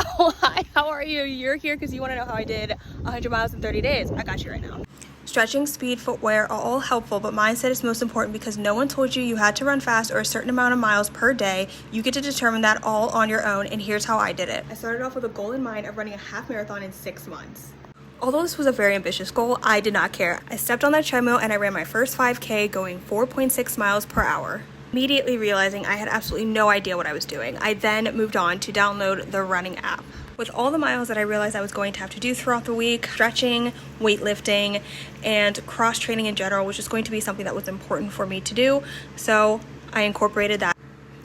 Oh, hi, how are you? You're here because you want to know how I did 100 miles in 30 days. I got you right now. Stretching, speed, footwear are all helpful, but mindset is most important because no one told you you had to run fast or a certain amount of miles per day. You get to determine that all on your own, and here's how I did it. I started off with a goal in mind of running a half marathon in 6 months. Although this was a very ambitious goal, I did not care. I stepped on that treadmill and I ran my first 5K going 4.6 miles per hour. Immediately realizing I had absolutely no idea what I was doing, I then moved on to download the running app. With all the miles that I realized I was going to have to do throughout the week, stretching, weightlifting, and cross-training in general was just going to be something that was important for me to do, so I incorporated that.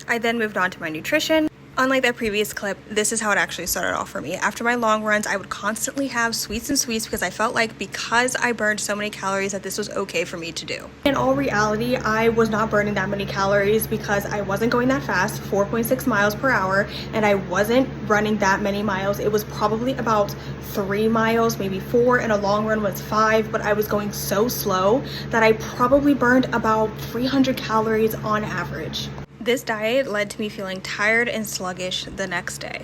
I then moved on to my nutrition. Unlike that previous clip, this is how it actually started off for me. After my long runs, I would constantly have sweets and sweets because I felt like because I burned so many calories that this was okay for me to do. In all reality, I was not burning that many calories because I wasn't going that fast, 4.6 miles per hour, and I wasn't running that many miles. It was probably about 3 miles, maybe 4, and a long run was 5, but I was going so slow that I probably burned about 300 calories on average. This diet led to me feeling tired and sluggish the next day.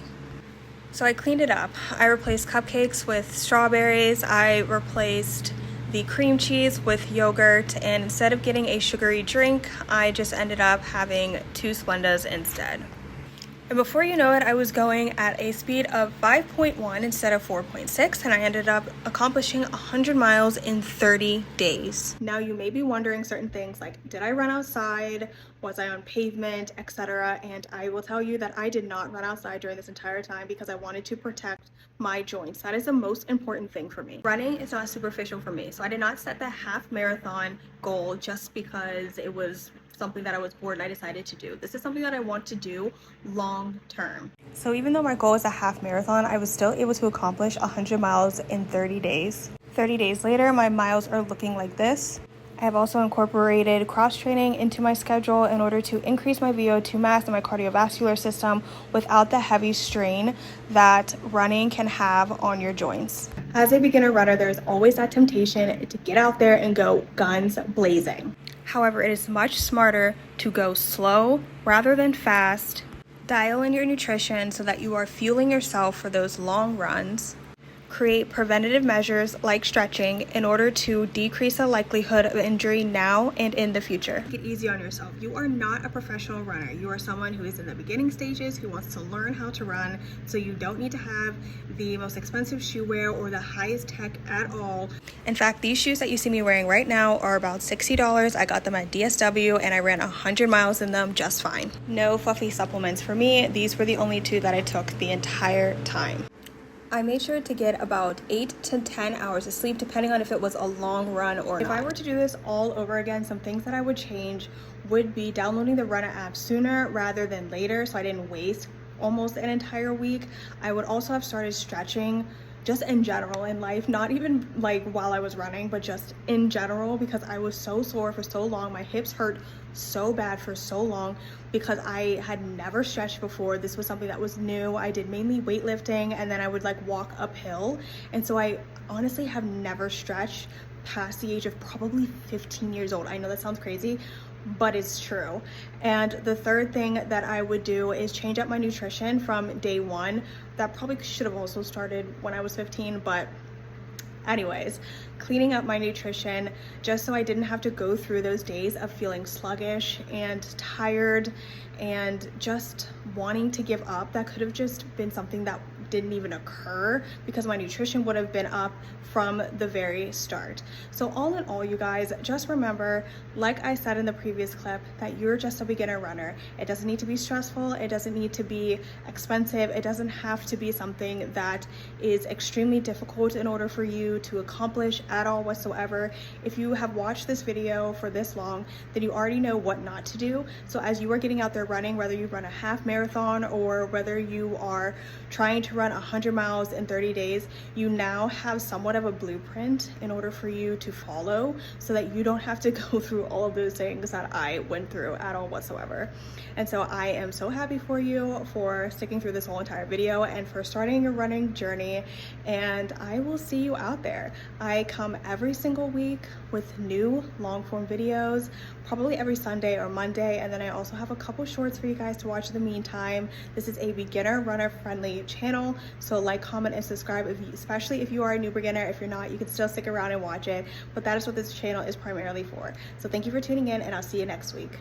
So I cleaned it up. I replaced cupcakes with strawberries. I replaced the cream cheese with yogurt, and instead of getting a sugary drink, I just ended up having 2 Splendas instead. And before you know it, I was going at a speed of 5.1 instead of 4.6, and I ended up accomplishing 100 miles in 30 days. Now you may be wondering certain things like, did I run outside? Was I on pavement, etc.? And I will tell you that I did not run outside during this entire time because I wanted to protect my joints. That is the most important thing for me. Running is not superficial for me, so I did not set the half marathon goal just because it was something that I was bored and I decided to do. This is something that I want to do long term. So even though my goal is a half marathon, I was still able to accomplish 100 miles in 30 days. 30 days later, my miles are looking like this. I have also incorporated cross-training into my schedule in order to increase my VO2 max and my cardiovascular system without the heavy strain that running can have on your joints. As a beginner runner, there's always that temptation to get out there and go guns blazing. However, it is much smarter to go slow rather than fast. Dial in your nutrition so that you are fueling yourself for those long runs. Create preventative measures like stretching in order to decrease the likelihood of injury now and in the future. Take it easy on yourself. You are not a professional runner. You are someone who is in the beginning stages, who wants to learn how to run, so you don't need to have the most expensive shoe wear or the highest tech at all. In fact, these shoes that you see me wearing right now are about $60. I got them at DSW and I ran 100 miles in them just fine. No fluffy supplements for me. These were the only 2 that I took the entire time. I made sure to get about 8 to 10 hours of sleep, depending on if it was a long run or not. If I were to do this all over again, some things that I would change would be downloading the Runna app sooner rather than later, so I didn't waste almost an entire week. I would also have started stretching just in general in life, not even like while I was running, but just in general, because I was so sore for so long. My hips hurt so bad for so long because I had never stretched before. This was something that was new. I did mainly weightlifting and then I would like walk uphill, and so I honestly have never stretched past the age of probably 15 years old. I know that sounds crazy, but it's true. And the third thing that I would do is change up my nutrition from day one. That probably should have also started when I was 15, but anyways, cleaning up my nutrition just so I didn't have to go through those days of feeling sluggish and tired and just wanting to give up. That could have just been something that didn't even occur because my nutrition would have been up from the very start. So all in all, you guys, just remember, like I said in the previous clip, that you're just a beginner runner. It doesn't need to be stressful. It doesn't need to be expensive. It doesn't have to be something that is extremely difficult in order for you to accomplish at all whatsoever. If you have watched this video for this long, then you already know what not to do. So as you are getting out there running, whether you run a half marathon or whether you are trying to run 100 miles in 30 days, you now have somewhat of a blueprint in order for you to follow so that you don't have to go through all of those things that I went through at all whatsoever. And so I am so happy for you for sticking through this whole entire video and for starting your running journey, and I will see you out there. I come every single week with new long form videos, probably every Sunday or Monday, and then I also have a couple shorts for you guys to watch in the meantime. This is a beginner runner friendly channel, channel. So like, comment, and subscribe, especially if you are a new beginner. If you're not, you can still stick around and watch it, but that is what this channel is primarily for. So thank you for tuning in, and I'll see you next week.